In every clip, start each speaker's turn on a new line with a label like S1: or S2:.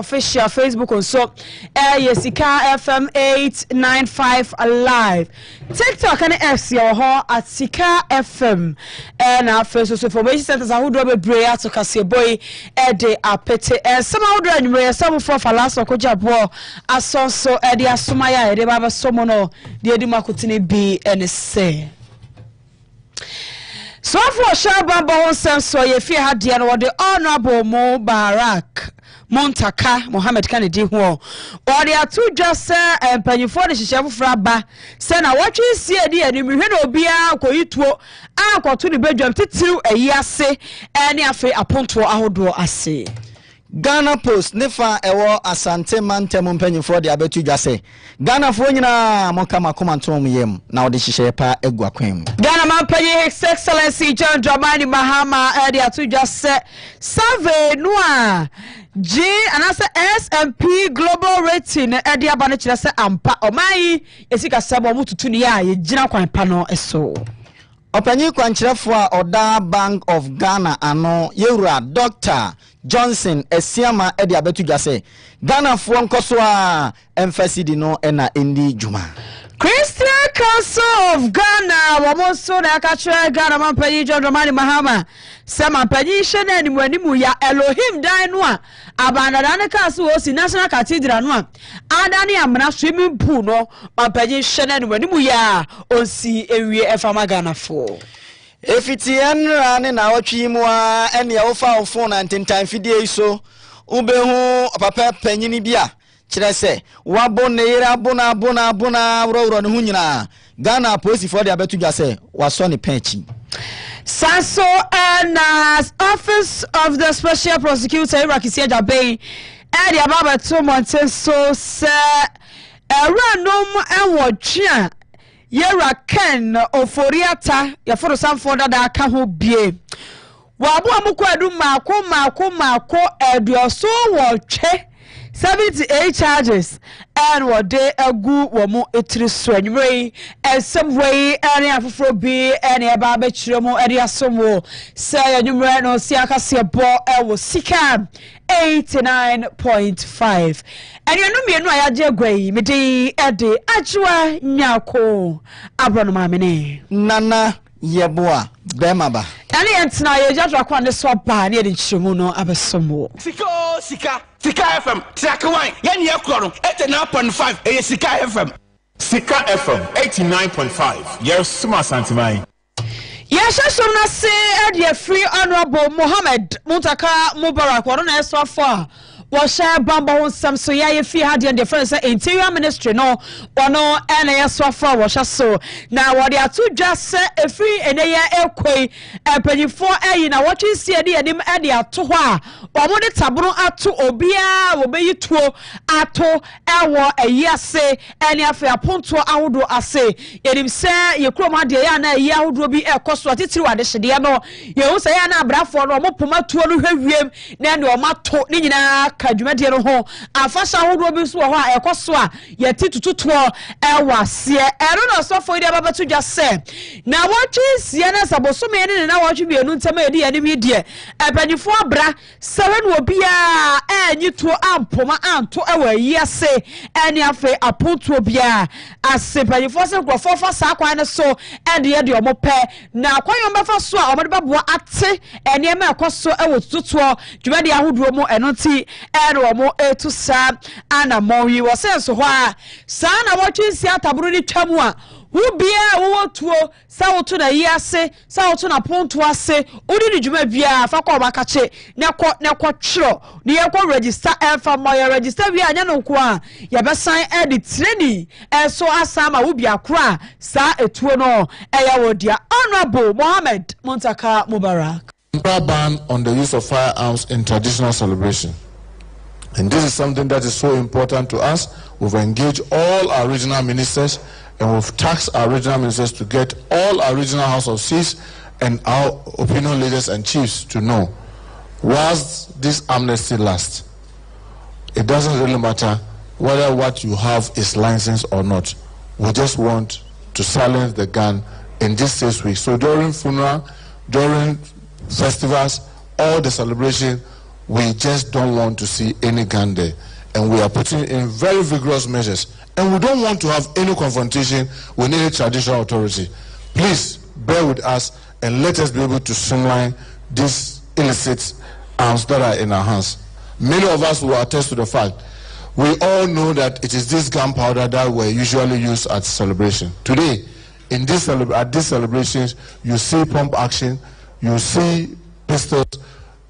S1: Official Facebook on so Sikka FM 895 alive. TikTok and FC or at Sikka FM and our first information centers are who do a prayer to Kase3 de apete and somehow doing some for last or Kojabo as so Eddie Asumaya de Baba Somono the Edimakutini be and say. So for Shabba sense so ye fear had the the honorable Mubarak Montaka Mohammed Kennedy who or they are two just and penny for the Shishabu Fraba. Send a watch you see a dear and you head Bia Koitwo. I got to the bedroom to a year say any affair upon to our door. I say
S2: Ghana Post nefa ewo asante mantem penny for the abetu jase Ghana for nyina mokama komantom yem na ode hihye pa egua kwem
S1: Ghana man penny His Excellency John Dramani Mahama they are two just Save Noir G and as S&P global rating edi abane kire se ampa omai esika sebo mututu ni ya ye gina kwan pa no eso
S2: Opanyi kwanchirefo a Oda Bank of Ghana ano yewura Dr. Johnson Esiama edi abetu jase Ghana fo nkoso a emphasidi no ena endi juma
S1: Christian Council of Ghana wamoso na akachwe Ghana mampanyi John Dramani Mahama sema panyi shene ni mwanimu ya Elohim dainwa abanadane kasu osi National Cathedral nwa adani amna swimming pool no mampanyi shene ni mwanimu ya osi ewie efama Ghana fo
S2: Efitien rane na otwimu a ene ofa ofo na ntentan fidie iso ubehu papa panyini bia kire se wabo ne yira bona woro ne hunyina Ghana police for the abetu jase waso ne penchi
S1: Saso and Office of the Special Prosecutor Irakisia Jabe and the Ababa 2 months so se random and watchia Yera Ken Oforiata ya for some for that aka ho bie Wabu amukwadu mako eduoso woche 78 charges and what they agu womu etri swanyre and some way any afro be any ababe chiremo any asomo say numero no Sikka Kase3 6Pm Sikka 89.5 and you know me no ayaje gwai me dey ede ajwa nyako abrono mamene
S2: nana yeboa bemaba
S1: ani entina ye jadwa kwa ne so ba ne de chiremo no abesomo
S3: Sikka FM Trakwan yani yakoro 89.5 Sikka FM
S4: Sikka FM 89.5 yes suma santimai
S1: yes na say the free honorable Mohammed Muntaka Mubarak waro na eso afọ Washa bamba won sam so ya yefi hade and the friends interior ministry no wono ene yeso afọ washa so na wode atu just free ene ya ekoi empanyifo eyi na watwe sie de enim ede ato ho a wo de tabro ato obia wo beyi tuo ato ewo eyase ene afa aponto ahodo ase yenim se yekrom ade ya na eyi ahodo bi ekoso atitiri wade hyede no yehu se ya na abrafo no mo poma tuo no hwewiem na ne o mato ni nyina kadwumade no ho afasha hodo bi so ho a ekoso a yeti tututuo ewase ero no so for ide babatu jase na watwe sie na sabosome ne na watwe bienu ntama edi ya ne bi die epanyifo abra seven obia enyi tuo ampoma anto ewa yase eni afa aponto obia asepanyifo se grofo fa sa kwan ne so ende ye de omope na kwan yombefa so a omode baboa ate eni ema ekoso ewo tututuo dwumade ahodo mu enoti ero mo etu sa ana mowi wo senso ho a sa na watwe si ataburu ni twamu a ubia wo tuo sa woto na yase sa woto na ponto ase odi ni dwuma bia fa kwa makache ne kwa twro ne ye kwa register fa moya register bia anya no ko a ya besan edit training so asama ubia kra sa etuo no eya wodia honorable Mohammed Muntaka Mubarak
S4: ban on the use of firearms in traditional celebration. And this is something that is so important to us. We've engaged all our regional ministers and we've tasked our regional ministers to get all our regional House of Chiefs and our opinion leaders and chiefs to know, whilst this amnesty lasts, it doesn't really matter whether what you have is licensed or not. We just want to silence the gun in this 6 weeks. So during funeral, during festivals, all the celebration, We just don't want to see any gun there. And we are putting in very vigorous measures. And we don't want to have any confrontation with any traditional authority. Please bear with us and let us be able to streamline these illicit arms that are in our hands. Many of us will attest to the fact. We all know that it is this gunpowder that were usually used at celebration. Today, at these celebrations, you see pump action, you see pistols.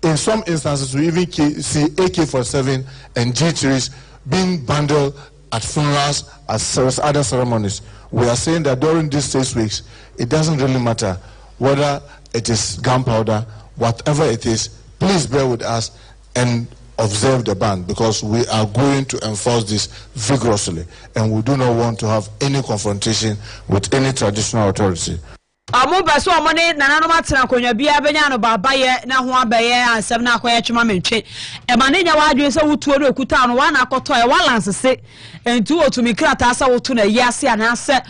S4: In some instances, we even see AK-47 and G3s being bundled at funerals, at other ceremonies. We are saying that during these 6 weeks, it doesn't really matter whether it is gunpowder, whatever it is, please bear with us and observe the ban, because we are going to enforce this vigorously, and we do not want to have any confrontation with any traditional authority.
S1: Amubaso amone nanano matena konwa bia benya no babaye na ho abaye ansem na akoye chuma mentwe e mane nya wadwe se wutuo no ekuta no wana akoto e walance se entu otumi krata sa wotu na yase anase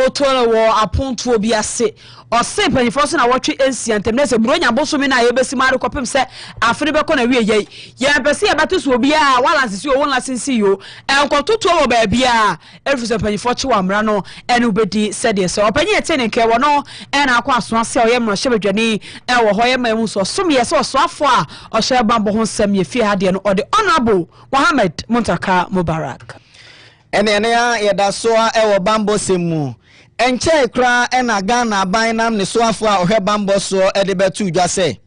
S1: oto wo aponto bi ase ose panifo so na wotwe ensia ntemne se buronya bosomi na yebesi mare kopem se afere be ko na wie ye pese ye beto so obi a walance si o won lasensi yo enkototo wo ba bia efuse panifo che wa mra no ene ubedi sede se opanye tene nke wo no ena akwa so ase o ye mro hyebedwani e wo ho ye mamu so som ye se so afo a o hye bambo ho nsem ye fie hade no o de honorable Mohammed Muntaka Mubarak
S2: ene ya yedasoa e wo bambo semu enche kra ena Ghana ban nam ne so afo a ohwe bambo so e de betu dwa se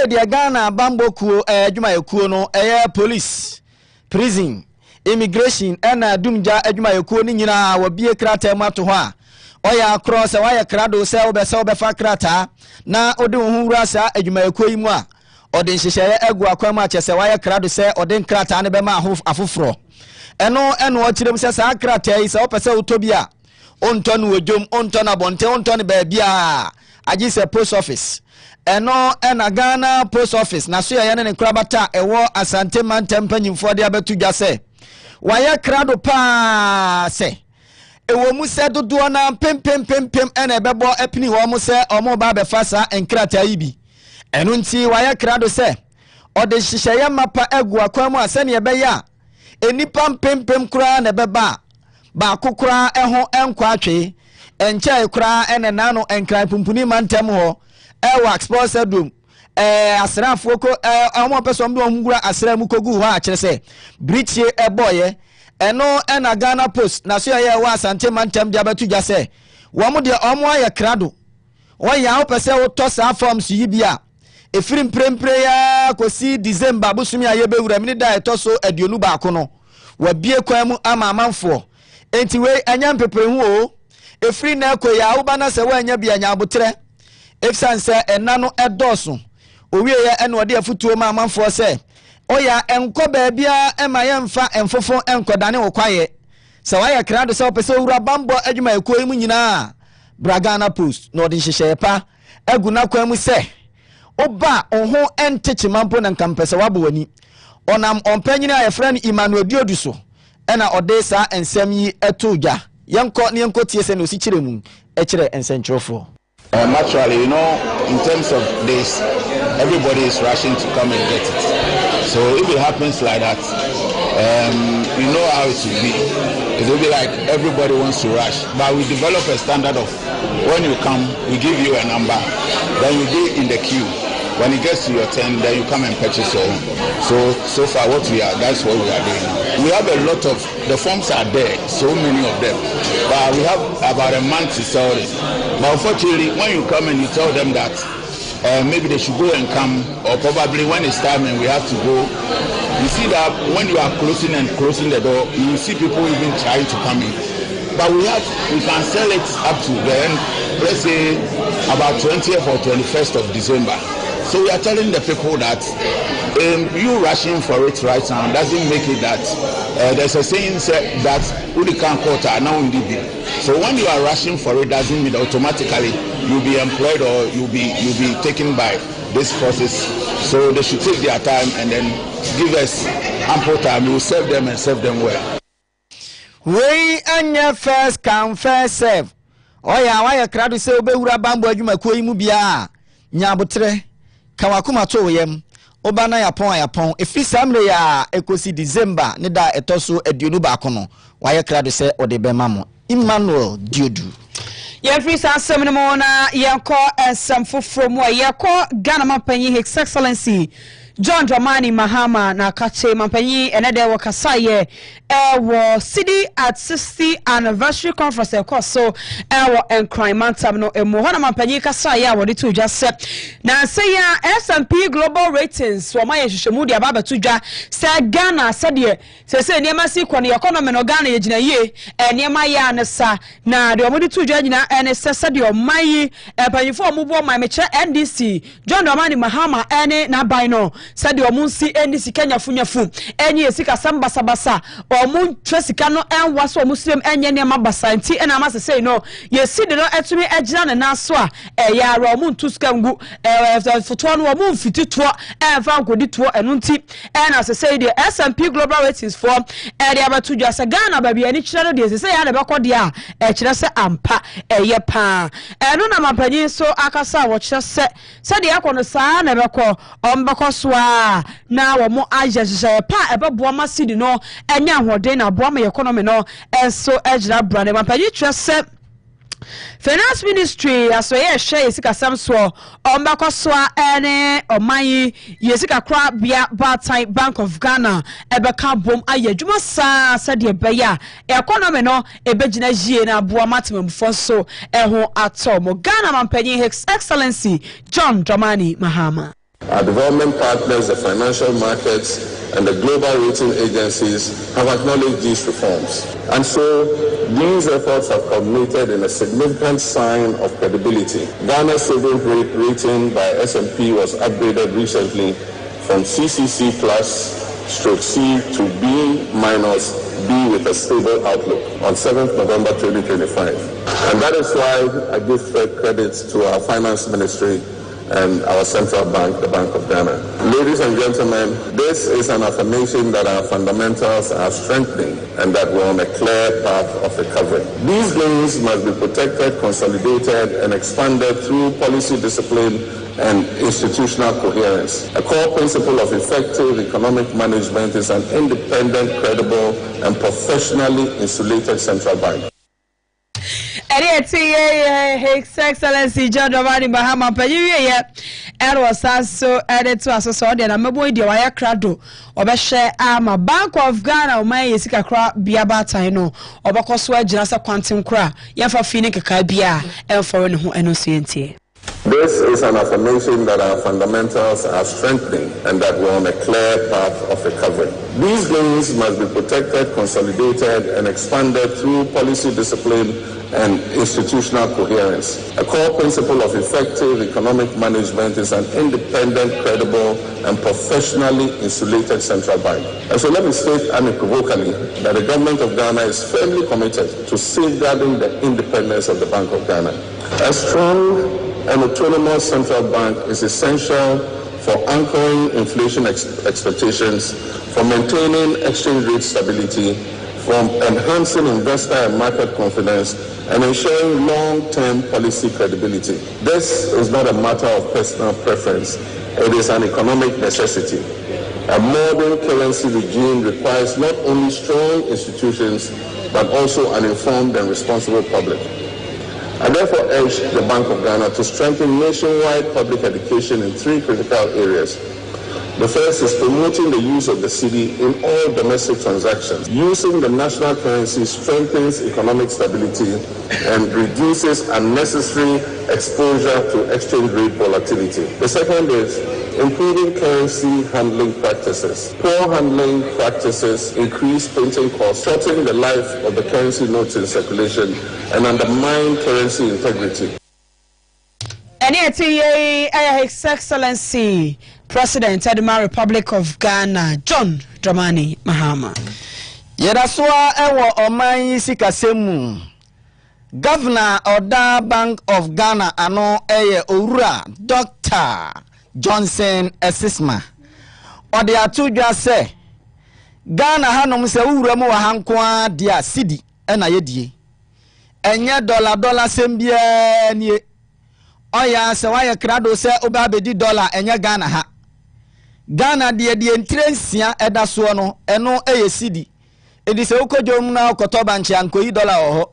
S2: de Ghana bambo kuo adwuma yekuo no eye police prison immigration ena dumja adwuma yekuo ni nyina wo bie krata mu ato ho a oya cross e waya krado se obefa krata na ode ho wura sa adwuma yekuo yi mu a ode nhyehyeye egu akwam a chese waya krado se ode krata ne be ma afoforo eno o kirem se sa krata yi se opese utobia onton wojom onton abonte onton ba bia agi se post office eno ena Ghana post office na so ye ne krabata ewo Asante Mantem panyimfo de abetu dwa se waya krado pa se ewo mu se dodo na pempem ena ebebo epini ho mu se omo ba be fasa enkrata yi bi eno nti waya krado se ode hyehyeye mapa egu akwamu ase ne ebe ya enipa pempem kura na beba ba kokura eho enkwa atwe enche kura ene nano enkran pumpuni mantem ho ewa exposed room asrafo ko omo person do ngura asramu kogu ho a kire se brichie eboye eno ena Ghana Post na so ye wa Asante Mantem dia batu dwa se wo mo de omo aye krado wo ya opese wo to sa forms yi bia efirim prempre ya kosi December busumi aye bewura mini da etoso aduonu ba ko no wa bie kwan mu ama amanfo enti we anya mpepere hu o efiri na koya wo bana se wa anya bia nya abotre efsanse enano edoso owie ya ene ode afutuo ma amanfo se oya enko baabia ema ye mfa enfofo enkodane okwaye se wa ya krado se opese wura bambo adwuma ekoyi mu nyina Ghana Post no de hyehyeye pa aguna kwan mu se oba oho enteche mampo na nkampese wabo wani onam ompanyina ayefra ni Emmanuel Dioduso ena ode sa ensem yi etodwa yenko tie se no si kire mu e kire ensentrofo.
S3: Naturally, in terms of this, everybody is rushing to come and get it. So if it happens like that, you know how it will be. It will be like everybody wants to rush. But we develop a standard of when you come, we give you a number, then you be in the queue. When it gets to your turn, then you come and purchase your own. So far that's what we are doing now. We have a lot of, the forms are there, so many of them. But we have about a month to sell it. But unfortunately, when you come and you tell them that maybe they should go and come, or probably when it's time and we have to go, you see that when you are closing the door, you see people even trying to come in. But we can sell it up to then, let's say about 20th or 21st of December. So we are telling the people that you rushing for it right now doesn't make it that there's a saying that we can't quota now in the. So when you are rushing for it doesn't mean automatically you'll be employed or you'll be taken by this process. So they should take their time and then give us ample time. We will serve them and serve them well.
S2: We anya first come first serve. Oya waya kradu se obewura bambo adwuma ko yi mu bia nyabotre kawakuma to yem obana yapon efi samre ya ekosi December ne da etoso aduonu ba ko no waye krado se ode be mamo Emmanuel Diodu
S1: Yefri sa asem no na yeko esem foforo mu yeko Ghana Mampanyi His Excellency John Dramani Mahama na kache Mampanyi enede wo kasaye wo city at 60th anniversary conference so wo enkran mantam no emu hona Mampanyi kasaye wo de to dwa se na say ya S&P global ratings wo maye hwehwemu de aba to dwa se Ghana se de se niema si kɔ ne economy no Ghana ye gina yie niema ya ne sa na de wo de to dwa gina ene se de o mayi panyifo omubo mai meche NDC John Dramani Mahama ene na ban no said your moon see NDC Kenya funyafu enye Sikka basabasa or moon tresika no en waso muslim enye ne mabasa nti ena ma say no ye see de no etumi agina na so a ya ro moon tuska ngu foto no moon fitito en fa nkodi to enu nti ena say the S&P global ratings for area abatu just Ghana ba bia ni kire de say ya na be kode a kire se ampa ye pa enu na Mampanyi so akasa wo kire se de akono saa na be ko ombeko so na wo mo ajeje pa ebeboa masidi no enya ahoden na boa ma economy no enso ejira brand Mampanyi twese Finance Ministry aso ye share Sikka samso ombako so ene omanyi ye Sikka kra bia Batai Bank of Ghana ebeka bom ayedwuma sa de beya economy no ebegina jie na boa matemamfo so eho atomo Ghana Mampanyi His Excellency John Dramani Mahama.
S5: Our development partners, the financial markets, and the global rating agencies have acknowledged these reforms. And so these efforts have culminated in a significant sign of credibility. Ghana's sovereign rating by S&P was upgraded recently from CCC plus /C to B minus B with a stable outlook on 7th November 2025. And that is why I give credit to our finance ministry and our central bank, the Bank of Ghana. Ladies and gentlemen, this is an affirmation that our fundamentals are strengthening and that we're on a clear path of recovery. These gains must be protected, consolidated, and expanded through policy discipline and institutional coherence. A core principle of effective economic management is an independent, credible, and professionally insulated central bank.
S1: His Excellency John Dramani Mahama Mampanyi was also added to us so that I'm going to wire crado or share ama Bank of Ghana or my Sikka kra bia bata no or bakoswa jinasa quantum kra yafa fini kakabia and foreign who NOCNT.
S5: This is an affirmation that our fundamentals are strengthening and that we're on a clear path of recovery. These gains must be protected, consolidated, and expanded through policy discipline and institutional coherence. A core principle of effective economic management is an independent, credible, and professionally insulated central bank. And so let me state unequivocally that the government of Ghana is firmly committed to safeguarding the independence of the Bank of Ghana. A strong and autonomous central bank is essential for anchoring inflation expectations, for maintaining exchange rate stability, for enhancing investor and market confidence, and ensuring long-term policy credibility. This is not a matter of personal preference. It is an economic necessity. A modern currency regime requires not only strong institutions, but also an informed and responsible public. I therefore urge the Bank of Ghana to strengthen nationwide public education in three critical areas. The first is promoting the use of the cedi in all domestic transactions. Using the national currency strengthens economic stability and reduces unnecessary exposure to exchange rate volatility. The second is improving currency handling practices. Poor handling practices increase printing costs, shorten the life of the currency notes in circulation, and undermine currency integrity.
S1: His Excellency President of the Republic of Ghana, John Dramani Mahama.
S2: Yedaswa ewo oman Sikka semu. Governor Oda Bank of Ghana ano eye owura Dr. Johnson Esisma. Ode atudwa se Ghana hanom se owura mu wa hankoa dia cedi na yedie. Enye dollar sembia nie. Oya se wa ye krado se oba bedi dollar enye Ghana ha. Ghana de entrensia eda so no eno eye sidi edi se ukodwom na okoto banche ankoyi dollar oho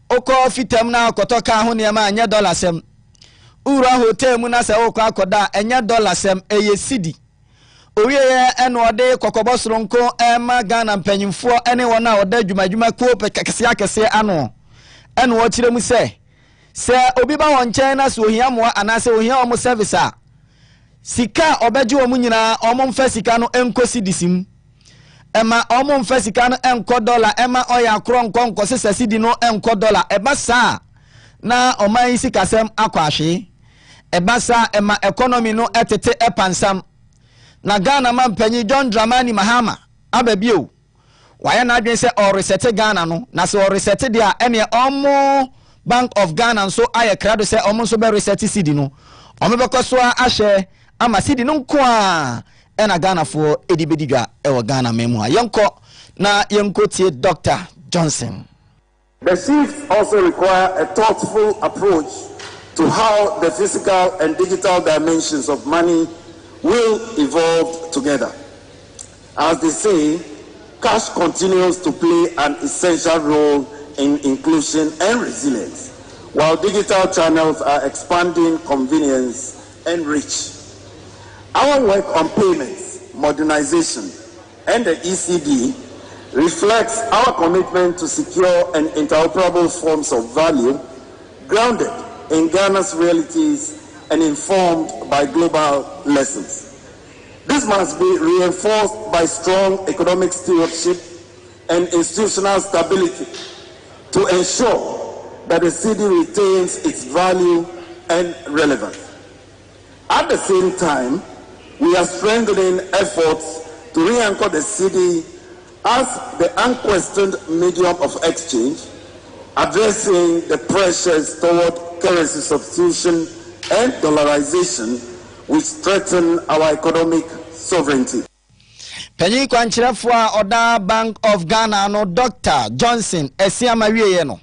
S2: oko fitam na okoto ka ho ne ma anya dollar sem ura hotel mu na se okọ akoda anya dollar sem eye sidi owiye eno ode kokobosoro nko ema Ghana mpanyimfo ene wona oda adwumadwuma ko pekakese akese ano eno wo kire mu se obi ba won chen na so ohia mo anase ohia omo service a sika obeje omu nyina omo mfa sika no enkosi disim ema omo mfa sika no enko dollar ema oya kro nkonko sesasi di no enko dollar eba sa na oman sika sem akwahwe eba sa ema economy no etete epansam na Ghana mampanyi John Dramani Mahama ababio waya na adwen se o reset Ghana no na se o reset dia ene omo Bank of Ghana so aye krado se omo so be reset cedi no omo be koso ahye ama cedi no nko a ena Ghana fo edibediga ewo Ghana memu a yenko na yenko tie Dr. Johnson.
S6: The shifts also require a thoughtful approach to how the physical and digital dimensions of money will evolve together. As they say, cash continues to play an essential role in inclusion and resilience, while digital channels are expanding convenience and reach. Our work on payments, modernization, and the ECD reflects our commitment to secure and interoperable forms of value grounded in Ghana's realities and informed by global lessons. This must be reinforced by strong economic stewardship and institutional stability to ensure that the city retains its value and relevance. At the same time, we are strengthening efforts to re-anchor the city as the unquestioned medium of exchange, addressing the pressures toward currency substitution and dollarization, which threaten our economic sovereignty.
S2: Penyi kwanchirefo oda Bank of Ghana no Dr. Johnson esiama wieye no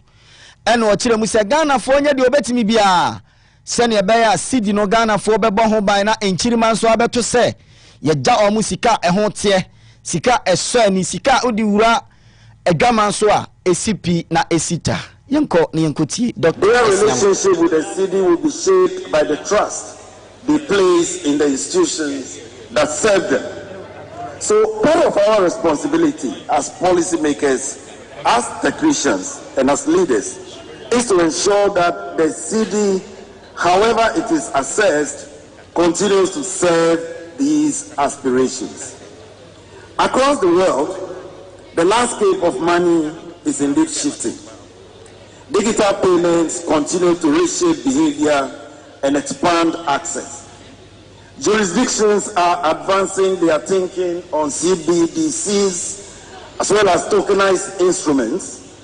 S2: eno ochire mu se Ghana fo nya de obetimi bia se ne be ya cedi no Ghana fo bebo ho ban na enchirima nso abeto se ye ja omu sika eho tie sika eso ni sika odi wura edwama nso a esipi na esita yenko ne yenkotie Dr.
S6: Their relationship with the city will be shaped by the trust they place in the institutions that serve them. So part of our responsibility as policymakers, as technicians, and as leaders is to ensure that the city, however it is assessed, continues to serve these aspirations. Across the world, the landscape of money is indeed shifting. Digital payments continue to reshape behavior and expand access. Jurisdictions are advancing their thinking on CBDCs as well as tokenized instruments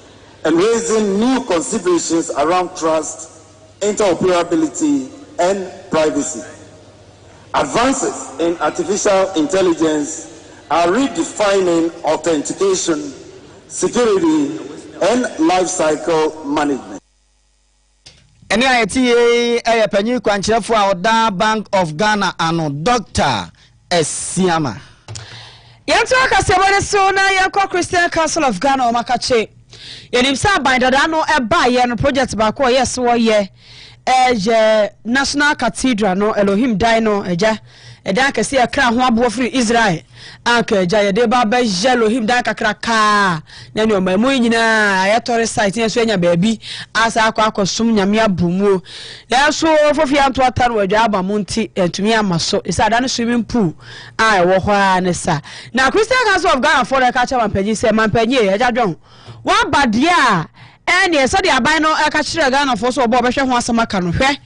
S6: and raising new considerations around trust, interoperability, and privacy. Advances in artificial intelligence are redefining authentication, security, and life cycle management.
S2: Eni ayeti penyi kwanchirefo oda Bank of Ghana ano Dr. Esiama.
S1: Yanto akasebone so na yakọ Christian Council of Ghana o makache. Yenimsa bandada no eba ye no project ba ko yes wo ye National Cathedral no Elohim Dino eja eda kase akra ho abo free Israel anka eja ye de ba Elohim dan kakraka na ne o mamu nyina ayetore site ne so enya baabi asa akosum nyame abumu na so fofi anto ata no adwa aba monti entumi amaso isa da no swimming pool a ewo ho ne sa na Christian Council of Ghana for the culture manpanyi se manpanyi eja dwon wa badia ene so de aban no aka kire Ghana for so obo behwe ho asama ka no hwe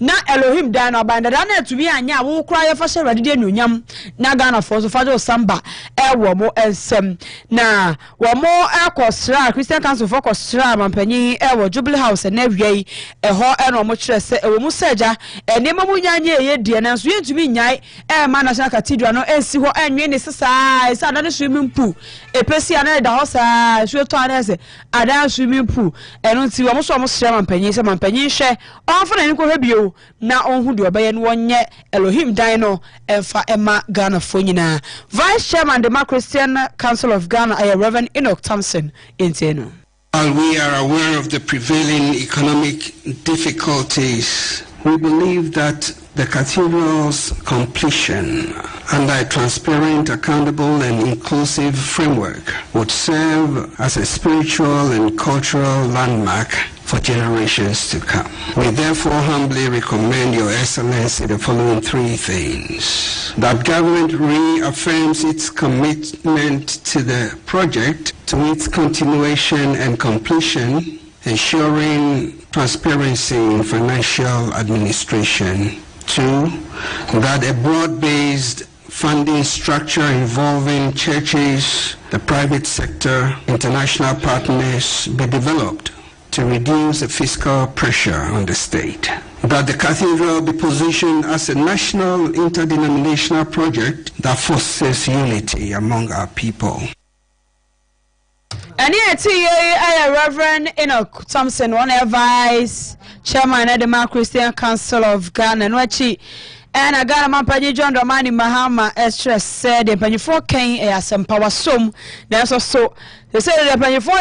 S1: na Elohim dan no aban da na etumi anya wo kura ye fa hye rade de nunyam na Ghana for so fajo samba ewo mo ensem na wo mo akosra Christian Council for kosra manpanyi ewo Jubilee House na wiei eho eno mo kire se ewo mu seja ene mamu nyanye ye die na so yentumi nyai ma National Cathedral no ensi ho enwe ne sesa isa da ne swimming pool epesi ana da ho sa so to ana se ada swimming pool eno ti wo mo so mo sra manpanyi se manpanyi hwe onfa na ni ko hwe bio o na onhu de obeye no wonye Elohim dan no emfa ema Ghana fo nyina. Vice Chairman the Christian Council of Ghana Reverend Enoch Thompson inteno.
S7: While we are aware of the prevailing economic difficulties, we believe that the cathedral's completion under a transparent, accountable, and inclusive framework would serve as a spiritual and cultural landmark for generations to come. We therefore humbly recommend Your Excellency the following three things: that government reaffirms its commitment to the project, to its continuation and completion, ensuring transparency in financial administration. 2, that a broad-based funding structure involving churches, the private sector, international partners be developed to reduce the fiscal pressure on the state. That the cathedral be positioned as a national interdenominational project that fosters unity among our people.
S1: And here, Reverend Enoch Thompson, one Vice Chairman of the Christian Council of Ghana, and a Ghana Mampany John Dramani Mahama Estres said the Penifo King as some power sum. That's also they said the Penifo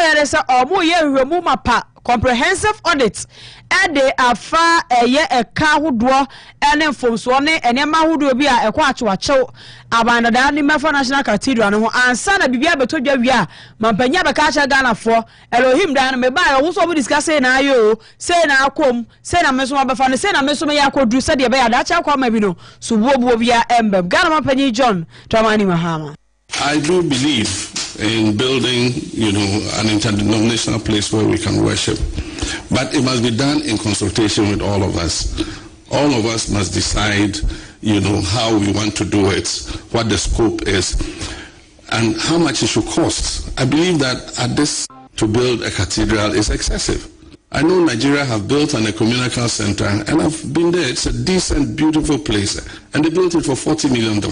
S1: or more year remuma comprehensive audits. And they are far a year a car who draw and then from Swanee and Emma who do be a quatch show about the Anima National Cathedral and son of Bibia Betoja Via, Mampanya Bakacha Ghana for Elohim Dan me buy also be discussing now you say now come, say na Mesuma Bafan, say na Mesuma Yako do said the bear that's how come maybe so Wobia Ember, Ghana Mampany John, Dramani Mahama.
S8: I do believe in building, an interdenominational place where we can worship. But it must be done in consultation with all of us. All of us must decide, how we want to do it, what the scope is, and how much it should cost. I believe that at this, to build a cathedral is excessive. I know Nigeria have built an ecumenical center, and I've been there. It's a decent, beautiful place, and they built it for $40 million.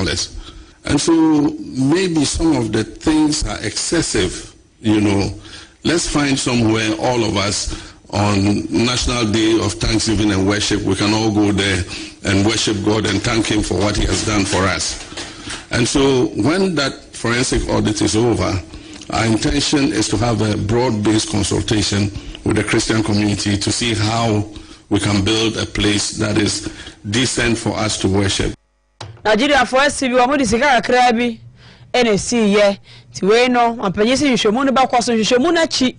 S8: And so maybe some of the things are excessive, Let's find somewhere, all of us, on National Day of Thanksgiving and Worship, we can all go there and worship God and thank Him for what He has done for us. And so when that forensic audit is over, our intention is to have a broad-based consultation with the Christian community to see how we can build a place that is decent for us to worship.
S1: Nigeria for SCB wamudi Sikka Kase3 NC ye tiwe no ampanyesi hwehwemu ne bakwaso hwehwemu na chi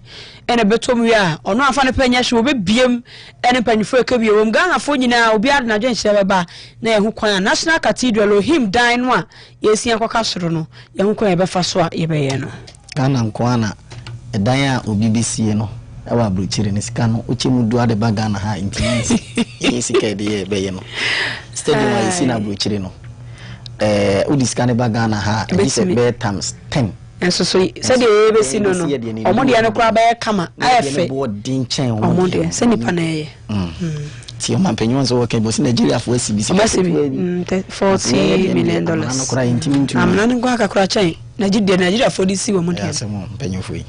S1: ene betom wi a ono afa ne panya hwe obebiem ene panyfo ekabie wom Ghana fo nyina obi ade na dwenhyɛ beba na yehu kwan National Cathedral Elohim dan no a yesi akoka soro no yehu kwan yebefa so a yebeye no
S2: Ghana nkwana edan a obi besie no ewa abrochire ne sika no ochemu du ade ba Ghana ha intimi sika de yebeye no stadium a yesi na abrochire no udiscan ba Ghana ha is a times 10 and so said the ABC no omodia no kra ba kama ayefe bodin chen omodia se nipa na ye ti o mampenyo nso work bo Nigeria for SBC $40 million amna ngo akakura chen Nigeria for DC omodia se mo mpenyo foi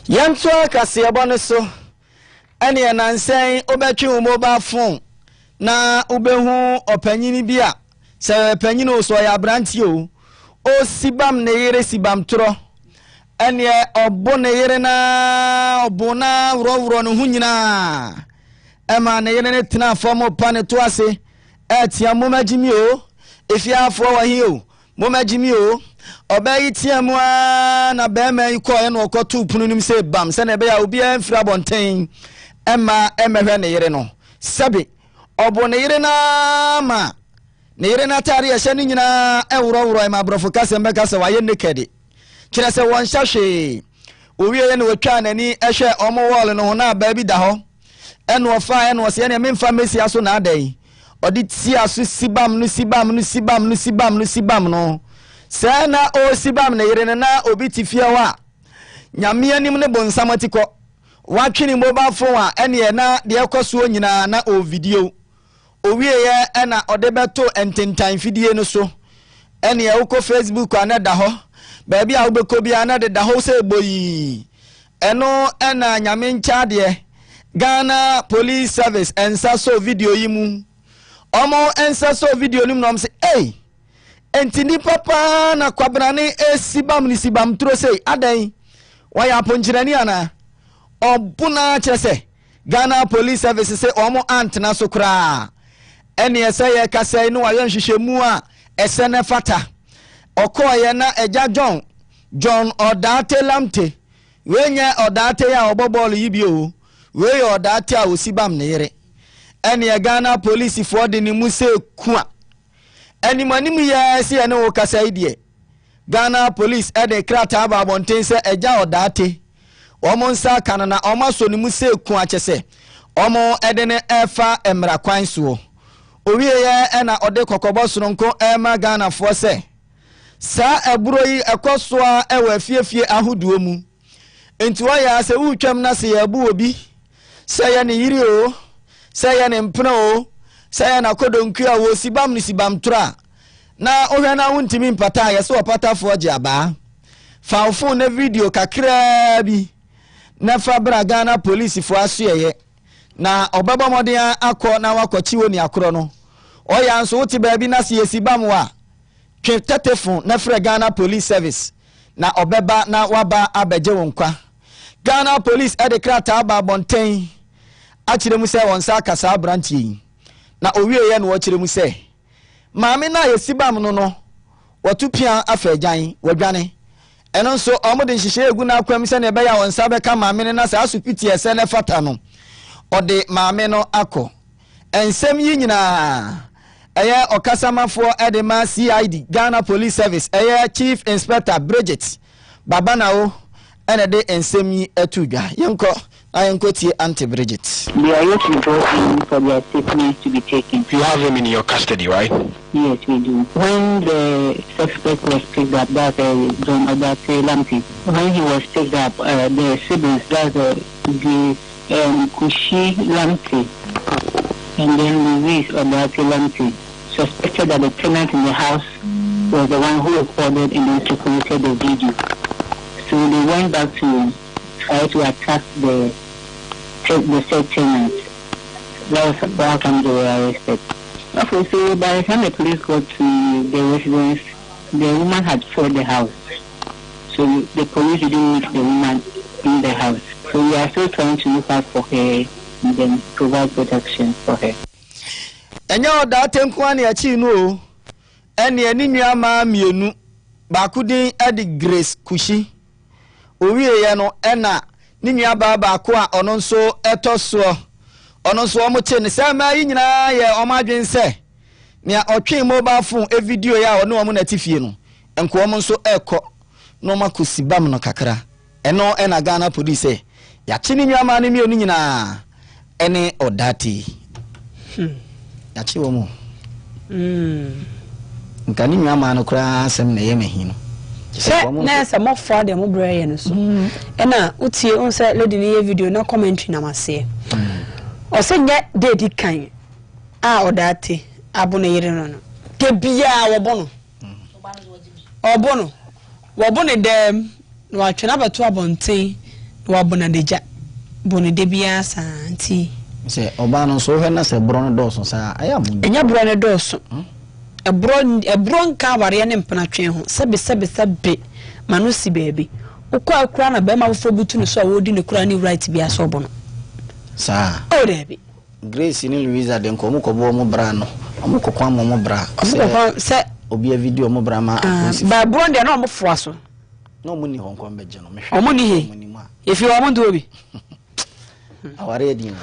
S2: yanto akase abone so ene nansen obetwe wo mobile phone na ubehu opanyini bia se panyino so ya branti o sibam ne yere sibam tro ene obo ne yere na obona wuro no hunyina ema ne yere ne tena famo pane to ase etia momagimi o efia afo wa hi o momagimi o obayi tia mu na be ma iko e no okoto punu nim se bam se na be ya obi afira bonten ema emehwe ne yere no sabi obo ne yere na ma ne yere na tare ya hyɛ nyina ewuro ma brofo kase mbeka se waye naked kire se won hyahwe owie ne watwa nani ehwɛ omo wall no ho na ba bi da hɔ ɛno ɔfa ɛno ɔse ne memfa mesi aso na adan ɔde ti aso sibam no sɛ na o sibam ne yere na obi ti fie wa nyame anim ne bonsam atikɔ watwene mobile phone a ɛne na de ɛkɔso nyina na o video owie ye ena odebeto ententan fidie no so ene ye uko Facebook ana da ho ba bia ubeko bia na de da ho se boyi eno ena nyame ncha de Ghana Police Service ensa so video yi mu omo ensa so video nim no say hey entini papa na kwabrane esibam ni sibam tro say adan waya ponchirani ana obuna kire say Ghana Police Service say omo antena so kra ene ese ye kase no wayo nhwehwemu a ese ne fata okoye na eja John Odate Lamte wenya Odate ya obobolo yibio we Odate a osibam ne yere ene Ghana Police for de ni muse kwa eni manim ya se ene wo kasa idie Ghana Police e de krata ba bonten se eja Odate omo nsa kana na omo so ni muse kwa chese omo ede ne efa emra kwan so owie ye ena ode kokobo soronko ema Ghana for se sa eburo yi ekosoa ewa fiefie ahoduo mu enti wa ya se wutwam na se yabu obi se ya ne yiri o se ya ne mpena o se ya na kodonku a wo sibam ni sibam tra na ohwe na wuntimi mpata ya se opata fo je aba fa na video kakra bi na fa bra Ghana Police fo asoye na obaba modin akọ na wakochi woni akoro no o ya nso wuti ba bi na se yesibam wa Tetefon na frɛ Ghana Police Service na obeba na waba abeje wonkwa Ghana Police e de krata aba bonten a kire mu sɛ wonsa kasa branchi na owie ye no wo kire mu sɛ maame na yesibam no watupia afagyan wadwane eno nso omode nhihye egu na akwam sɛ ne be ya wonsa be ka maame na sa asupiti ese ne fata no ode maame no akɔ ensem yi nyina Eye okasamafo edema CID Ghana Police Service eye Chief Inspector Bridget Babanao ene de ensemi etudwa yenko tie Auntie Bridget.
S9: We are yet to go in for their statements to be taken.
S10: You have him in your custody, right?
S9: Yes, we do. When the suspect was picked up, that's John Odate Lamte. When he was picked up, the siblings, that's the Kushi Lamte, and then Luis Odate Lamte, suspected that the tenant in the house was the one who recorded and then circulated the video. So they went back to try to attack the said tenant. That was how come they were arrested. Okay, so by the time the police got to the residence, the woman had fled the house. So the police didn't meet the woman in the house. So we are still trying to look out for her and then provide protection for her.
S2: Enyo da tenkuan ya chi nu ene ani nua ma mienu bakudin edi Grace Kushi owie ye no ena ni nua ba ko a ono nso etoso ono nso omoche ne se ma yi nyina ye omadwen se ne otwe mobile phone e video ya ono omo na tifie no enko omo nso ekọ no makosibam no kakra eno ena Ghana Police ya chi ni nua ma ne mienu nyina ene Odate yachi womo nkani nwa ma no kra asem na yemehi no
S1: na se mo for dem breye no so na utie on se lady ni video na commentary na mase o se nye dedi kan a Odate abona yire no no de bia wo bono dem no atwena beto abonten no abona deja bono de bia santi
S2: se oba no so hwe na se bro no doso sa ayam
S1: enya bro no doso ebro nka ware ne mpena twen ho sebe manu si bebi ukọ akura na be ma wofo butu no so a wodi ne kura ni right bia so bono
S2: sa
S1: o debi
S2: Grace ni Louisa de nko mukobo mo bra no omukokwa mo bra
S1: se
S2: obi a video mo bra ma
S1: ba bro de na omfo aso
S2: no muni hon ko mbeje no mehwe
S1: omuni he if you want to obi
S2: aware edin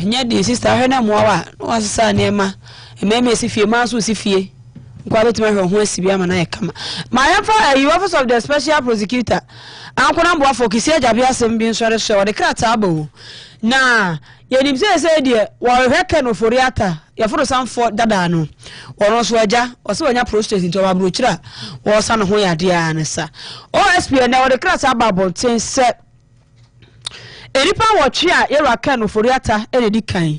S1: nya di sister hwe na mowa no sasa nema ememe sifie maso sifie kwa betima hwe ho asibia mana ye kama my office of the special prosecutor ankona mbo afokisi ajabia asem bi nsore hwe wode krata abo na yenim se de wo hweke no foriata ya foro sanfo dada no wono so aja o se wonya prostate nto ba brochira wo sa no ho yade anesa OSP na wode krata ababonten se eripa wochi a yero aka no foriata enedi kan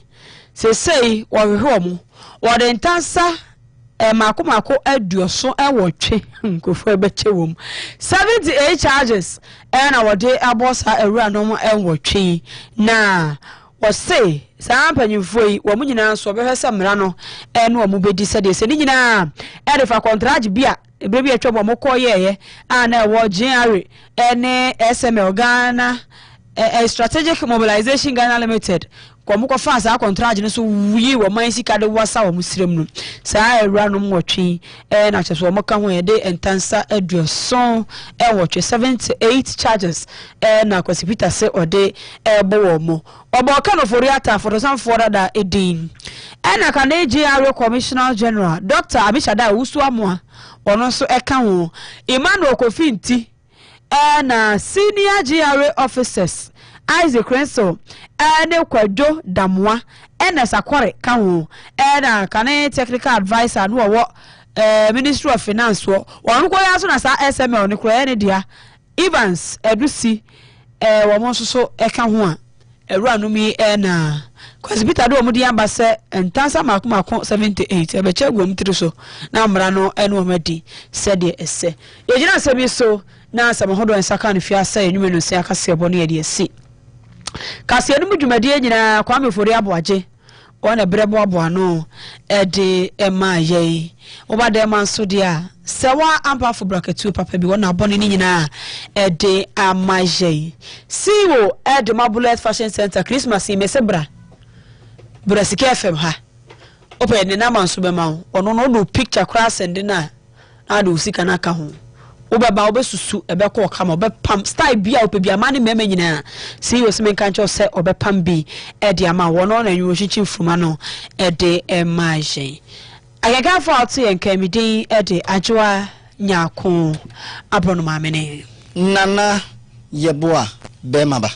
S1: se sei wo hwe mo wode ntansa mako aduoso ewotwe nkofo ebeche wom 78 charges na wode abosa ewura no ewotwe na was say Sampan you free, woman nyina so be some rano, and woman be decided, say, Nina, and if I contract beer, a baby a trouble more coye, and a war January, and SML Ghana, a strategic mobilization Ghana Limited. Kwamuko fast a contract so we were my Sikka wasa wa muslim sa ranum watching and na cheso mo kan ho de entansa aduoson e watch 7 to 8 charges na kwasi Peter say ode e bo mo obo kan of oriata for some for that edin and na kan AGR Commissioner General Dr. Abishada Usuamoa ono so e kan ho Emmanuel Kofinti na senior GRA officers Isaac Renso ene kwadwo damwa ene sakware kan ena kan technical advisor no wo Ministry of Finance wo won ko ya so na sa SML ne kro ene dia Evans Edusi wo mo so e kan ho a ewura no mi ena kwasi Peter do mo di ambase entansa makoma 78 e be chegwom tiri so na mra no ene o madi sede ese ye gina se bi so na asem hodo ensaka no fiasa enwume no se akase ebo no ye de si Kase no mudwumade nyina kwa mefori aboaje ona brebo aboano de ema ye obade manso dia sewa ampa fo braketu papa bi wona abone ni nyina de amaje siwo de Mabulet Fashion Center Christmas mesebra Sikka FM ha open ni na manso be ma ono no do picture class and na do Sikka na ka ho Obaba obesusu ebeko okama obepam style bia opebia mane meme nyina si wosime kancho se obepam bi ede ama wono na nwochichi mfuma no ede emaje agaga for out yen kamidin ede ajoa nyako abrono mamene
S2: nana yeboa bemaba